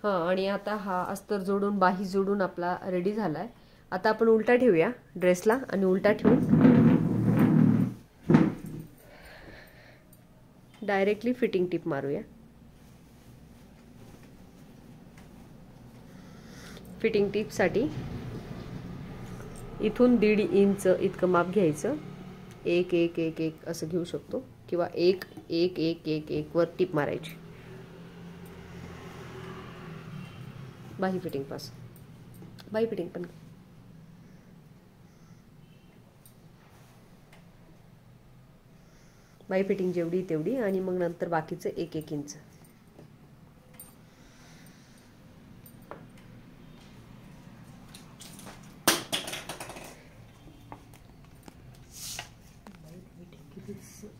हां, आणि आता हा अस्तर जोडून बाही जोडून आपला रेडी झालाय. आता आपण उलटा ठेवूया ड्रेसला आणि उलटा ठेवून डायरेक्टली फिटिंग टिप मारूया. फिटिंग टिपसाठी इथून 1.5 इंच इतकं माप घ्यायचं. 1 1 1 1 असं घेऊ शकतो किंवा 1 1 1 1 1 वर टिप मारायची बाही फिटिंग पासून. बाही फिटिंग पण बाही फिटिंग जेवढी तेवढी आणि मग नंतर बाकीचं 1 1 इंच.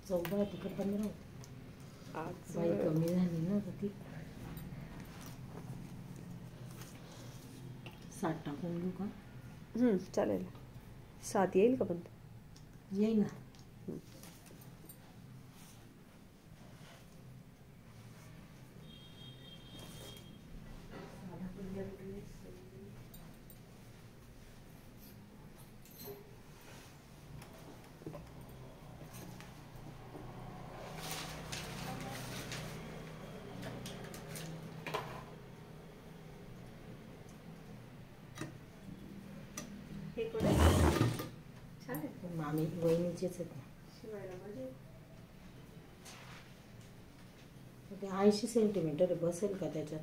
चौदा तिकडे 15 आज बाई कमी झाली ना ती. 60 टाकून घेऊ का? चालेल. 7 येईल का? पण येईल ना. मामी वहिनीचेच आहेत ना. ते 80 सेंटीमीटर बसेल का त्याच्यात?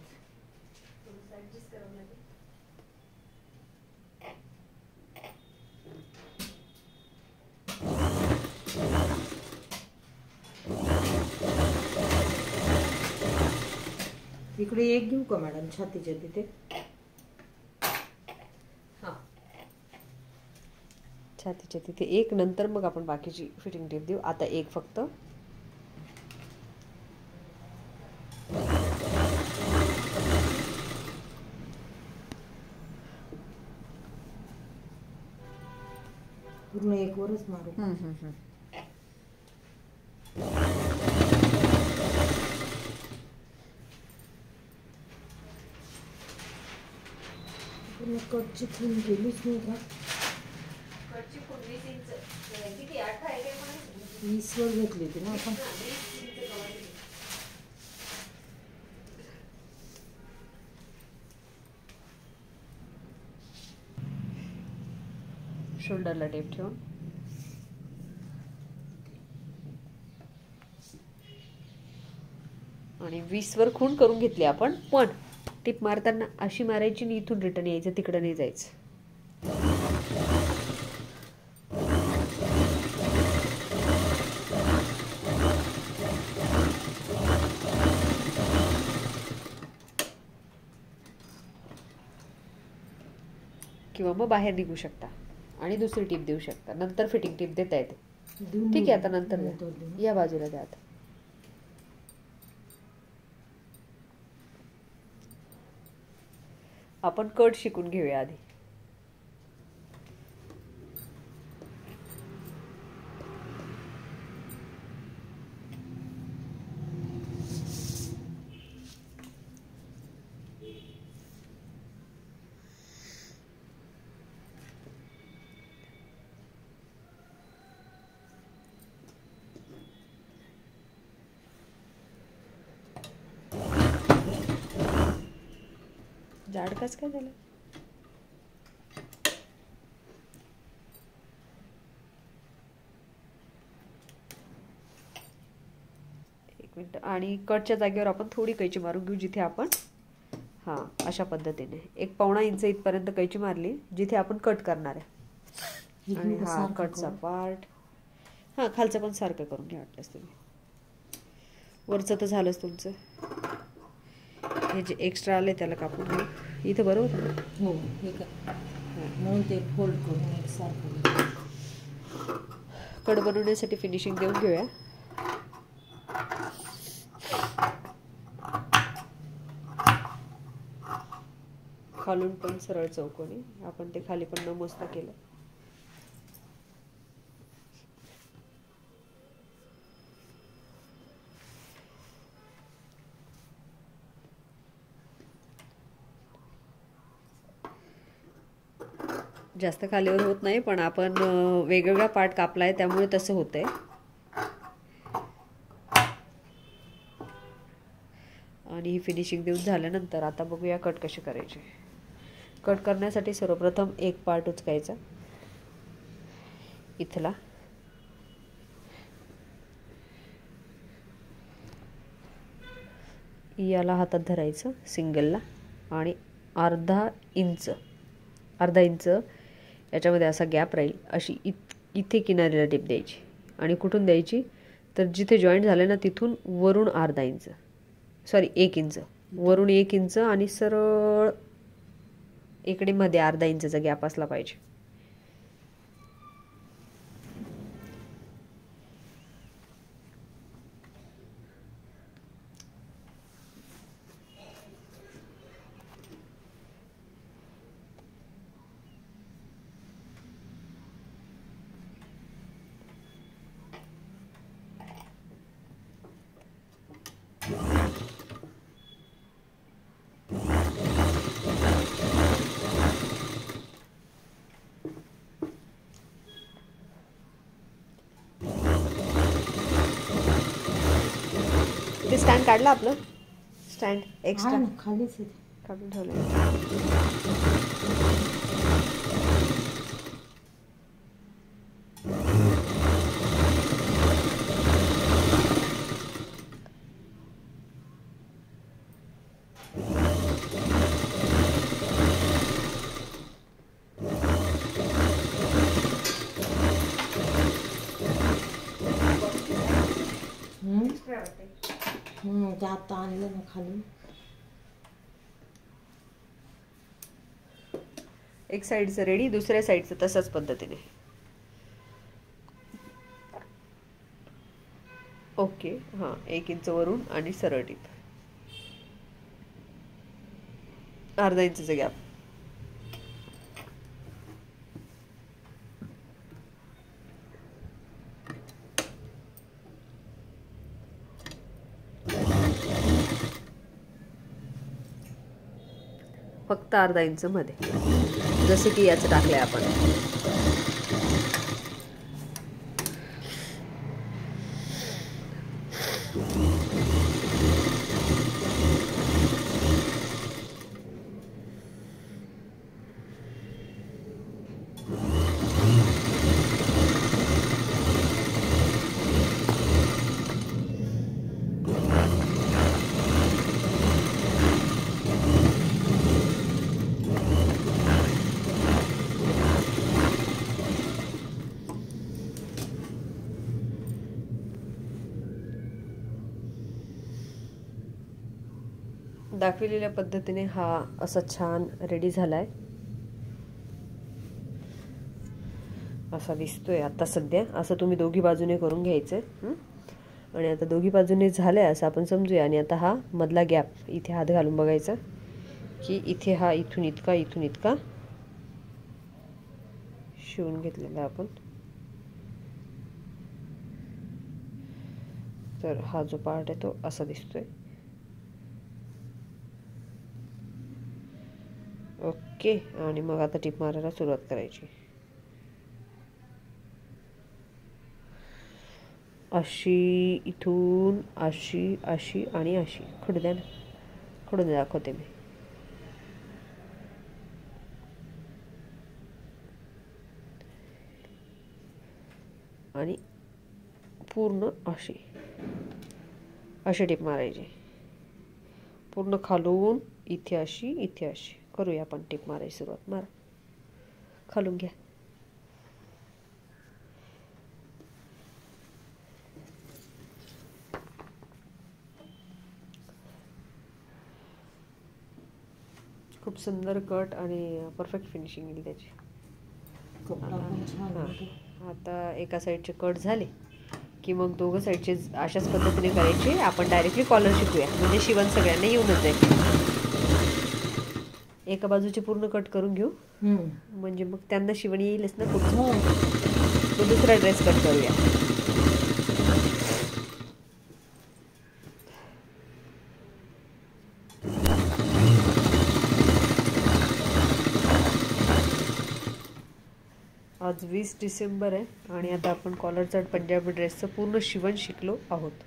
इकडे एक घेऊ का मॅडम छातीच्या तिथे? छातीच्या तिथे एक, नंतर मग आपण बाकीची फिटिंग टिप देऊ. आता एक फक्त. पूर्ण एक वरच मारू. कटची खून गेलीच नाही का? 20 वर घेतली होती ना आपण. शोल्डरला टेप ठेवून आणि 20 वर खूण करून घेतली आपण. पण टिप मारताना अशी मारायची आणि इथून रिटर्न यायचं, तिकडं नाही जायचं. किंवा मग बाहेर निघू शकता आणि दुसरी टिप देऊ शकता. नंतर फिटिंग टिप देता येते. ठीक आहे, आता नंतर द्या. या बाजूला द्या. आता आपण कट शिकून घेऊया आधी. जाड कस काय झालं? एक मिनिट. आणि कटच्या जागेवर आपण थोडी कैची मारून घेऊ, जिथे आपण अशा पद्धतीने 1.25 इंच इथपर्यंत कैची मारली जिथे आपण कट करणार आहे. आणि हा कटचा पार्ट खालचं पण सारखं करून घ्या वाटलंच तुम्ही. वरचं तर झालंच तुमचं. हे जे एक्स्ट्रा आले त्याला कापून घेऊ. इथं बरोबर ना? हो. हे का म्हणून ते फोल्ड करून एकसारखं कड बनवण्यासाठी फिनिशिंग देऊन घेऊया. खालून पण सरळ चौकोनी. आपण ते खाली पण न मोजता केलं. जास्त खालीवर होत नाही, पण आपण वेगवेगळा पार्ट कापलाय त्यामुळे तसं होतंय. आणि ही फिनिशिंग देऊन झाल्यानंतर आता बघूया कट कसे करायचे. कट करण्यासाठी सर्वप्रथम एक पार्ट उचकायचा इथला, याला हातात धरायचं सिंगलला आणि अर्धा इंच याच्यामध्ये असा गॅप राहील अशी इथे किनारीला टिप द्यायची. आणि कुठून द्यायची तर जिथे जॉईंट झाले ना तिथून वरून अर्धा इंच, सॉरी 1 इंच, वरून 1 इंच आणि सरळ इकडे मध्ये अर्धा इंचचा गॅप असला पाहिजे. ते स्टँड काढलं आपलं, स्टँड एक्स्ट्रा खालीच काढून ठेवलं. ते आता आणलं ना खाली. एक साईडचं रेडी, दुसऱ्या साईडचं तसंच पद्धतीने. ओके, हां 1 इंच वरून आणि सरळ टीप, अर्धा इंचचा गॅप. फक्त अर्धा इंच मध्ये, जसे की याचं टाकलंय आपण. दाखविलेल्या पद्धतीने हा असा छान रेडी झालाय, असा दिसतोय आता सध्या. असं तुम्ही दोघी बाजूने करून घ्यायचं. आणि आता दोघी बाजूने झालंय असं आपण समजूया. आणि आता हा मधला गॅप इथे हात घालून बघायचा की इथे हा इथून इतका शिवून घेतलेला आपण. तर हा जो पार्ट आहे तो असा दिसतोय. ओके, आणि मग आता टिप मारायला सुरुवात करायची. अशी इथून अशी आणि अशी. खडून दाखवते मी. आणि पूर्ण अशी टिप मारायची. पूर्ण खालून इथे अशी करूया आपण टिप मारायची सुरुवात. मारा, खालून घ्या. खूप सुंदर कट आणि परफेक्ट फिनिशिंग येईल त्याची. आता एका साईडचे कट झाले की मग दोघं साईडचे अशाच पद्धतीने करायचे. आपण डायरेक्टली कॉलर शिकूया, म्हणजे शिवण सगळ्यांना येऊनच जाईल. एका बाजूचे पूर्ण कट करून घेऊ, म्हणजे मग त्यांना शिवण येईलच ना पुढचं. तो दुसरा ड्रेस कट करूया. आज 20 डिसेंबर आहे आणि आता आपण कॉलरचा पंजाबी ड्रेसचं पूर्ण शिवण शिकलो आहोत.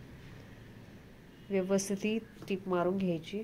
व्यवस्थित टीप मारून घ्यायची.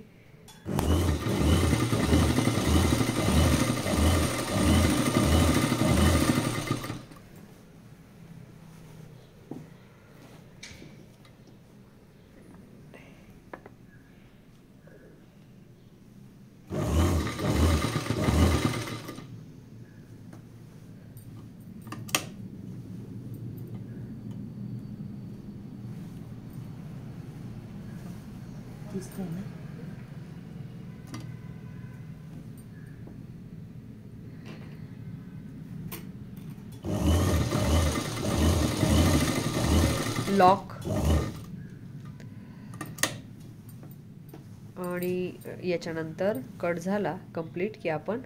दिसतंय ना. लॉक आणि याच्यानंतर कट झाला कंप्लीट की आपण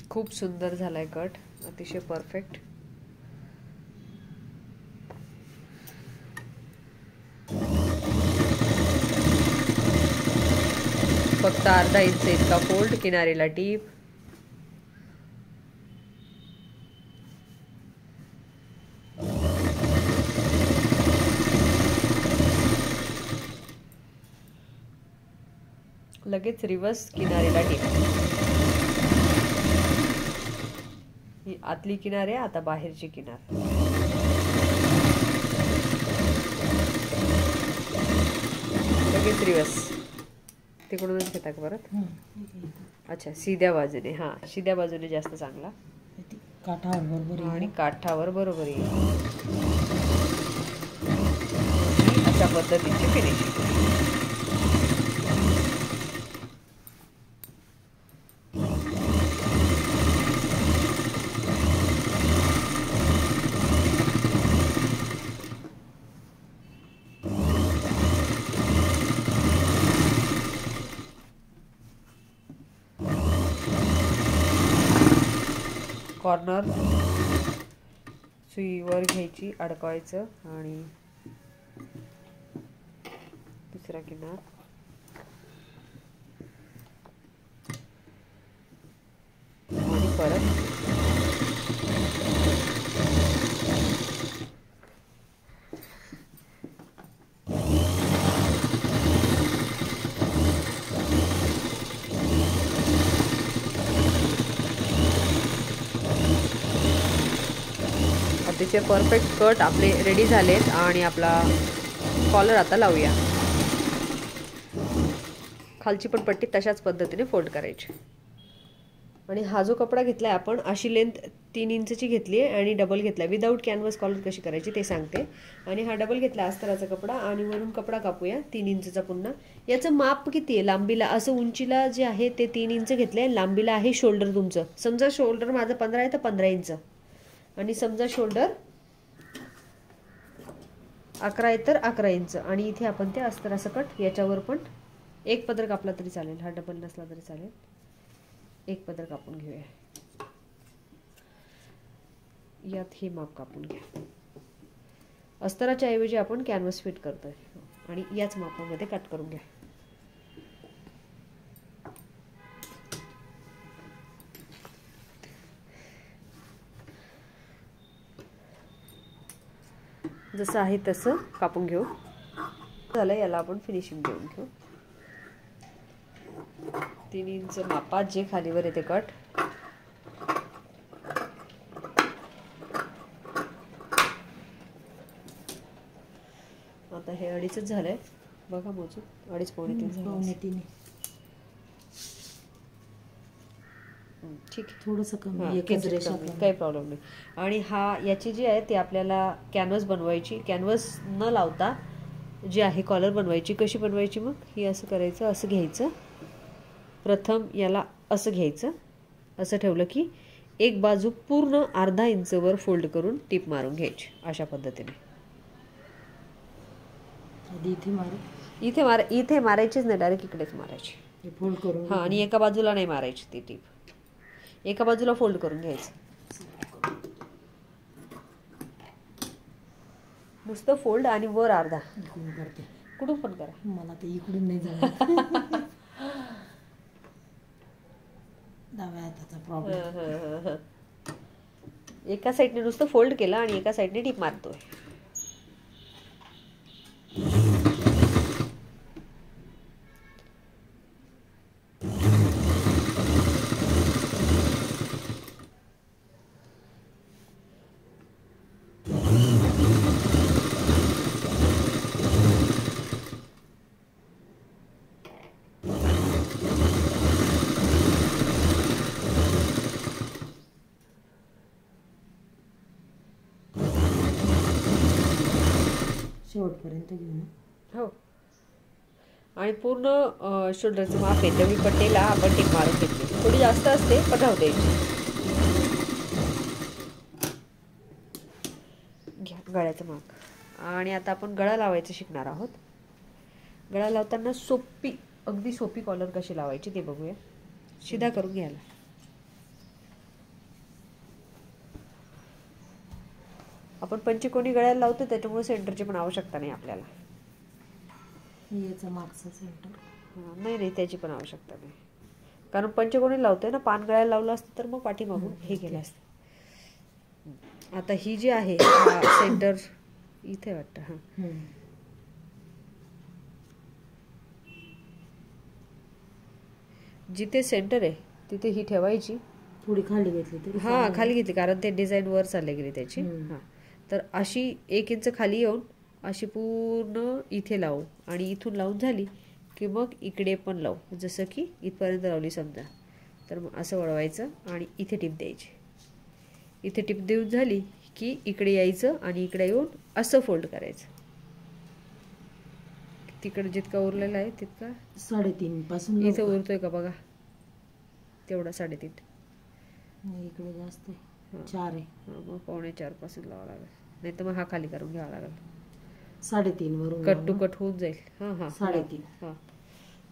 खूप सुंदर झालाय कट, अतिशय परफेक्ट. फक्त अर्धा इंच इतका फोल्ड, किनारीला टीप. लगेच रिवर्स किनारीला टीप. ही आतली किनार आहे, आता बाहेरची किनार. लगेच रिवर्स. तिकडूनच घेता का परत? अच्छा, सीध्या बाजूने. हा, सीध्या बाजूने जास्त चांगला. काठावर बरोबर आणि काठावर बरोबर येईल. अशा पद्धतीची फिनिशिंग. कॉर्नर सुईवर घ्यायची, अडकवायचं आणि दुसरा किनार. आणि परत अतिशय परफेक्ट कट आपले रेडी झालेत आणि आपला कॉलर आता लावूया. खालची पण पट्टी तशाच पद्धतीने फोल्ड करायची. आणि हा जो कपडा घेतलाय आपण, अशी लेंथ 3 इंचची घेतली आहे आणि डबल घेतलाय. विदाऊट कॅनव्हास कॉलर कशी करायची ते सांगते. आणि हा डबल घेतला अस्तराचा कपडा आणि वरून कपडा कापूया 3 इंचचा. पुन्हा याचं माप किती आहे? लांबीला असं उंचीला जे आहे ते 3 इंच घेतले, लांबीला आहे शोल्डर तुमचं. समजा शोल्डर माझं 15 आहे तर 15 इंच, आणि समजा शोल्डर 11 आहे तर 11 इंच. आणि इथे आपण ते अस्तराचं कट याच्यावर पण एक पदर कापला तरी चालेल, हा डबल नसला तरी चालेल. एक पदर कापून घेऊया. यात हे माप कापून घ्या. अस्तराच्या ऐवजी आपण कॅनव्हास फिट करतोय आणि याच मापामध्ये कट करून घ्या. जसं आहे तसं कापून घेऊ. झालं, याला आपण फिनिशिंग देऊन घेऊ. 3 इंच मापात जे खालीवर येते कट. आता हे 2.5 झालंय बघा, मोजून 2.5 पावणे 3 झाले. ठीक आहे, थोडंसं कमी, काही प्रॉब्लेम नाही. आणि याची जी आहे ती आपल्याला कॅनव्हास बनवायची. कॅनव्हास न लावता जी आहे कॉलर बनवायची. कशी बनवायची मग? ही असं करायचं, असं घ्यायचं. प्रथम याला असं घ्यायचं, असं ठेवलं की एक बाजू पूर्ण अर्धा इंच वर फोल्ड करून टीप मारून घ्यायची. अशा पद्धतीने इथे मारायचीच नाही, डायरेक्ट इकडेच मारायची फोल्ड करून. हा, आणि एका बाजूला नाही मारायची ती टीप, एका बाजूला फोल्ड करून घ्यायचं. नुसतं फोल्ड आणि वर अर्धा. कुठून पण करा. मला तर इकडून नाही जमत. डाव्या हाताचा प्रॉब्लेम. एका साईडने नुसतं फोल्ड केलं आणि एका साईडने टीप मारतोय. शेवटपर्यंत घेऊ ना. हो. आणि पूर्ण शोल्डरचं माप आहे तेवढी पट्टीला आपण टीप मारून घेतली. थोडी जास्त असते पण राहू द्यायची. घ्या गळ्याचं माप. आणि आता आपण गळा लावायचं शिकणार आहोत. गळा लावताना अगदी सोपी कॉलर कशी लावायची ते बघूया. शिधा करून घ्यायला. आपण पंचकोनी गळ्याला लावतो त्याच्यामुळे सेंटरची पण आवश्यकता नाही आपल्याला. याचं मागचं सेंटर. नाही त्याची पण आवश्यकता नाही. कारण पंचकोनी लावतोय ना, पान गळ्याला लावलं असतं तर मग पाठीमागून हे केलं असतं. आता ही जी आहे सेंटर इथे वाटतं. हां जिथे सेंटर आहे तिथे ही ठेवायची. थोडी खाली घेतली तरी. खाली घेतली कारण ते डिझाईन वर चालले गेली त्याची. तर अशी 1 इंच खाली येऊन अशी पूर्ण इथे लावू आणि इथून लावून झाली की मग इकडे पण लावू. जसं की इथपर्यंत लावली समजा तर मग असं वळवायचं आणि इथे टिप द्यायची. इथे टिप देऊन झाली की इकडे यायचं आणि इकडे येऊन असं फोल्ड करायचं. तिकडे जितका उरलेला आहे तितका 3.5 पासून इथे उरतोय का बघा. तेवढा 3.5. इकडे जास्त आहे. 4 आहे. मग 4.25 पासून लावावं लागेल. नाही तर मग हा खाली करून घ्यावा लागेल. 3.5 वरून कट टू कट होऊन जाईल. 3.5.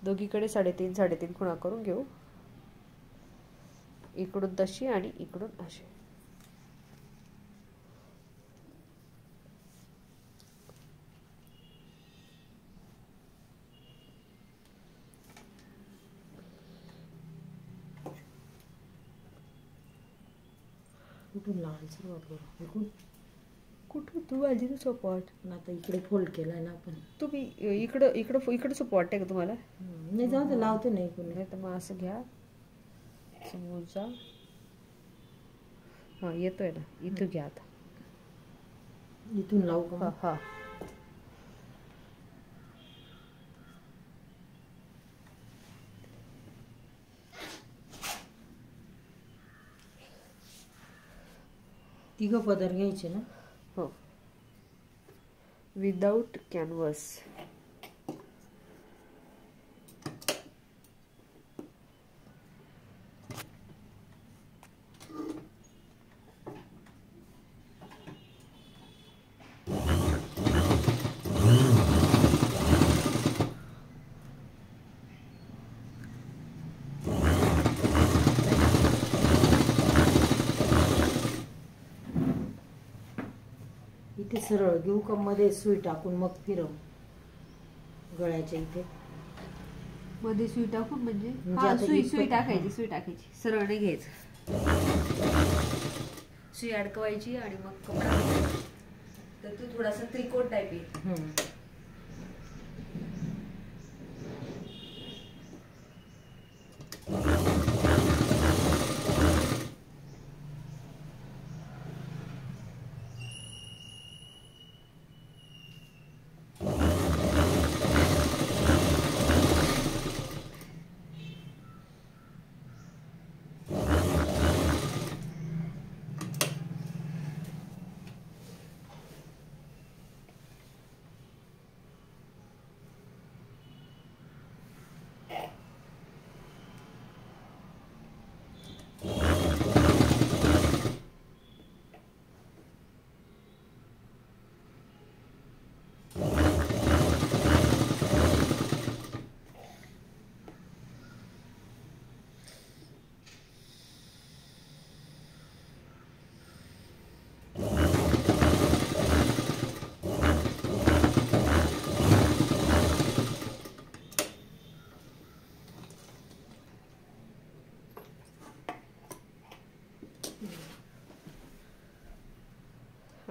दोघीकडे 3.5 खुणा करून घेऊ. इकडून तशी आणि इकडून अशी. कुठून लावायला सुरुवात करू. कुठून तू माझी ना सपोर्ट. आता इकडे फोल्ड केलाय ना आपण. तुम्ही इकडं सपोर्ट आहे का तुम्हाला. नाही जाऊ दे लावते नाही कोणी. नाही तर मग असं घ्या समोरचा. येतोय ना. इथं घ्या आता. इथून लावू का. तिघं पदर घ्यायचे ना. हो. Without canvas. इथे सरळ घेऊ का मध्ये सुई टाकून मग फिरव. गळ्याच्या इथे मध्ये सुई टाकून म्हणजे सुई टाकायची. सरळ नाही घ्यायचं. सुई अडकवायची आणि मग कपडा. तर तो थोडासा त्रिकोण टाईप आहे.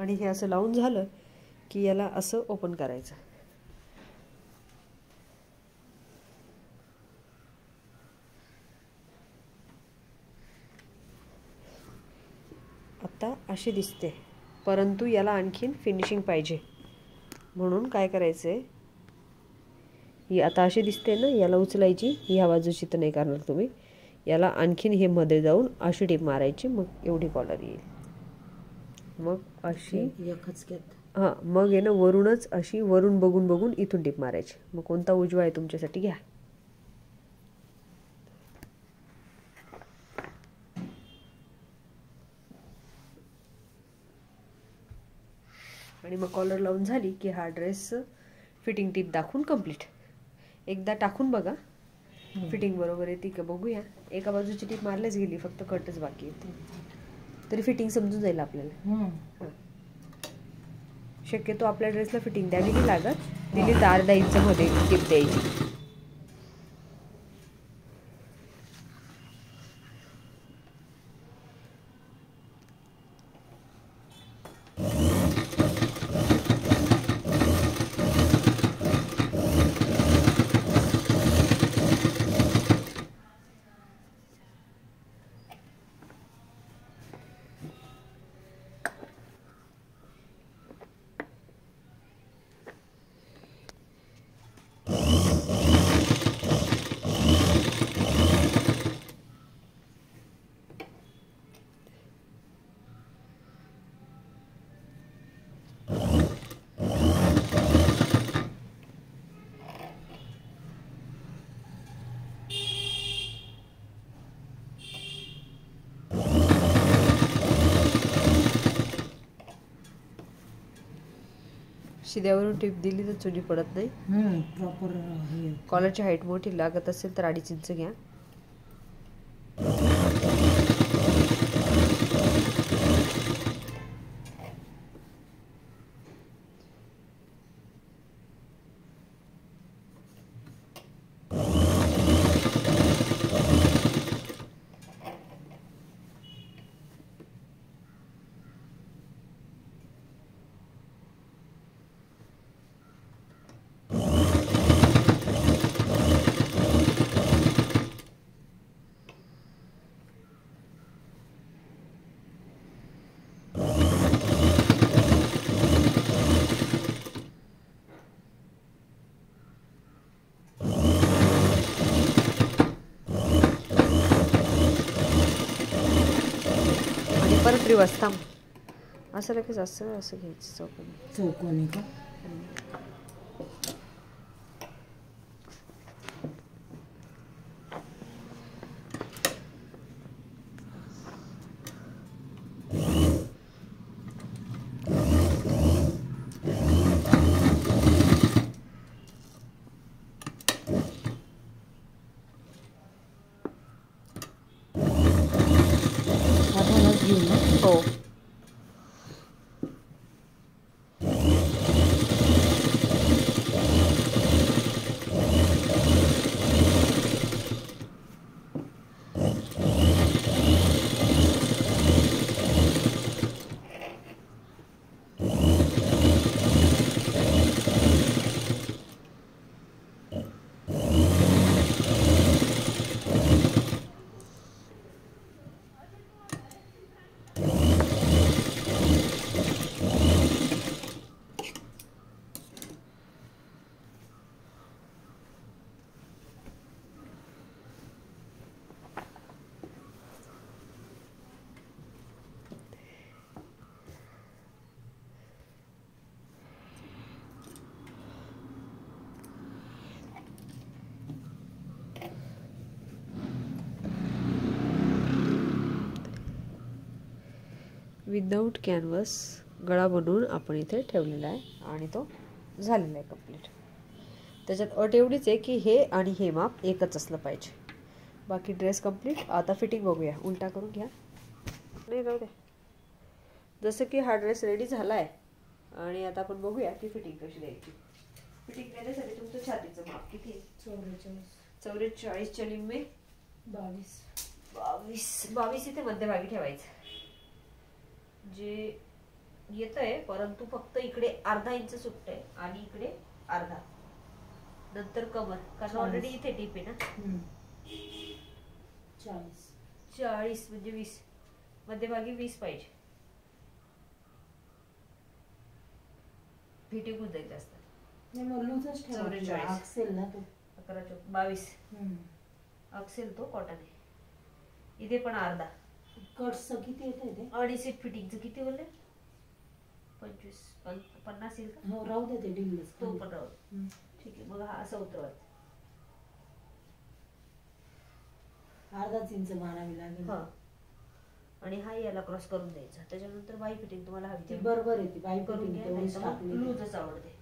आणि हे असं लावून झालं की याला असं ओपन करायचं. आता अशी दिसते, परंतु याला आणखीन फिनिशिंग पाहिजे. म्हणून काय करायचं आहे, ही आता अशी दिसते ना, याला उचलायची. ह्या बाजूची तर नाही करणार तुम्ही, याला आणखीन हे मध्ये जाऊन अशी टीप मारायची. मग एवढी कॉलर येईल. मग अशी हां, मग आहे ना वरूनच अशी वरून बघून बघून इथून टीप मारायची. मग कोणता उजवा आहे तुमच्यासाठी घ्या. आणि मग कॉलर लावून झाली की हा ड्रेस फिटिंग टीप दाखवून कंप्लीट. एकदा टाकून बघा फिटिंग बरोबर येते का बघूया. एका बाजूची टीप मारल्याच गेली, फक्त कटच बाकी येते. तरी फिटिंग समजून जाईल आपल्याला. शक्यतो आपल्या ड्रेसला फिटिंग द्यावी नाही लागत. दिली तर अर्धा इंच मध्ये टीप द्यायची. शिद्यावरून टीप दिली तर चुनी पडत नाही. प्रॉपर. कॉलरची हाईट मोठी लागत असेल तर 2.5 इंच घ्या. परत रिवर्स थांब. असं लगेच असं असं घ्यायचं चौकोनी. चौकोनी का? हो. विदाऊट कॅनव्हास गळा बनवून आपण इथे ठेवलेला आहे आणि तो झालेला आहे कंप्लीट. त्याच्यात अट एवढीच आहे की हे आणि हे माप एकच असलं पाहिजे. बाकी ड्रेस कंप्लीट. आता फिटिंग बघूया. उलटा करून घ्या. नाही राहू दे. जसं की हा ड्रेस रेडी झाला आहे आणि आता आपण बघूया की फिटिंग कशी द्यायची. फिटिंग देण्यासाठी तुमचं छातीचं माप किती आहे? 44 निम्मे 22 इथे मध्यभागी ठेवायचं. जे येतंय, परंतु फक्त इकडे अर्धा इंच सुटतंय आणि इकडे अर्धा, नंतर कमर, कारण ऑलरेडी इथे टीप आहे ना. 40 म्हणजे 20, मध्यभागी 20 पाहिजे. फिटिंग होऊन जाईल जास्त. नाही मग लूजच ठेवायचं. अक्सेल ना तो 11 चौक 22 अक्सेल तो कॉटन आहे. इथे पण अर्धा. कट्सचं किती येतंय ते? आणि सीट फिटिंगचं किती बोलले? 25 50 येईल का? हो राहू दे ते डीलच. तो पण राहू दे. ठीक आहे, मग हा असं उतरवायचं. अर्धाच इंच मारावी लागेल. हा, आणि हा याला क्रॉस करून द्यायचा. त्याच्यानंतर बाई फिटिंग तुम्हाला हवी ती बरोबर आहे, ती बाई करून फिटिंग घ्या. तेवढीच टाकली. लूजच आवडते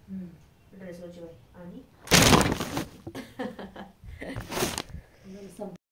ड्रेसवरची बाई. आणि